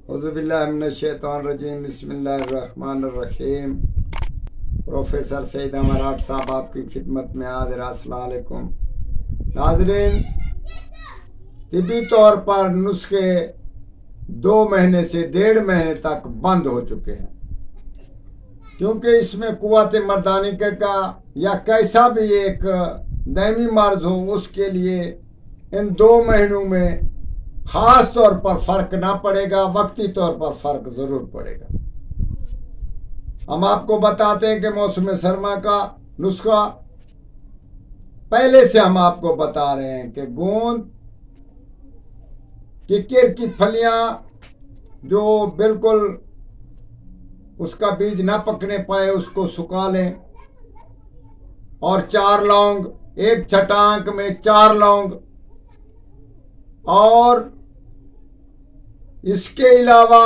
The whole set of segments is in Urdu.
اعوذ باللہ من الشیطان الرجیم، بسم اللہ الرحمن الرحیم۔ پروفیسر سعید امارات صاحب آپ کی خدمت میں حاضر۔ السلام علیکم ناظرین، طبی طور پر نسخے 2 مہینے سے 1.5 مہینے تک بند ہو چکے ہیں، کیونکہ اس میں قوت مردانی کا یا کیسا بھی ایک دائمی مرض ہو، اس کے لیے ان 2 مہینوں میں خاص طور پر فرق نہ پڑے گا، وقتی طور پر فرق ضرور پڑے گا۔ ہم آپ کو بتاتے ہیں کہ موسم سرما کا نسخہ پہلے سے ہم آپ کو بتا رہے ہیں کہ گوند ککر کی پھلیاں جو بالکل اس کا بیج نہ پکنے پائے اس کو سکھا لیں، اور 4 لونگ، 1 چھٹا آنک میں 4 لونگ، اور اس کے علاوہ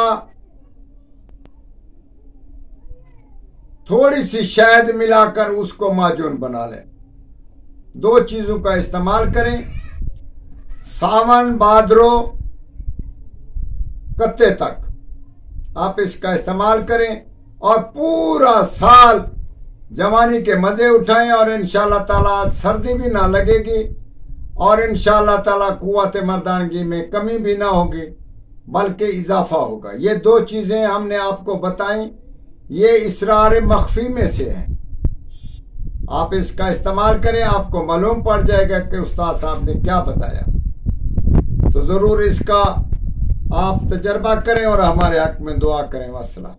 تھوڑی سی شہد ملا کر اس کو معجون بنا لیں۔ 2 چیزوں کا استعمال کریں، ساون بھادرو کتے تک آپ اس کا استعمال کریں اور پورا سال جوانی کے مزے اٹھائیں، اور انشاءاللہ تعالیٰ سردی بھی نہ لگے گی، اور انشاءاللہ تعالیٰ قوت مردانگی میں کمی بھی نہ ہوگی بلکہ اضافہ ہوگا۔ یہ 2 چیزیں ہم نے آپ کو بتائیں، یہ اسرار مخفی میں سے ہیں۔ آپ اس کا استعمال کریں، آپ کو معلوم پڑ جائے گا کہ استاد صاحب نے کیا بتایا۔ تو ضرور اس کا آپ تجربہ کریں اور ہمارے حق میں دعا کریں۔ والسلام۔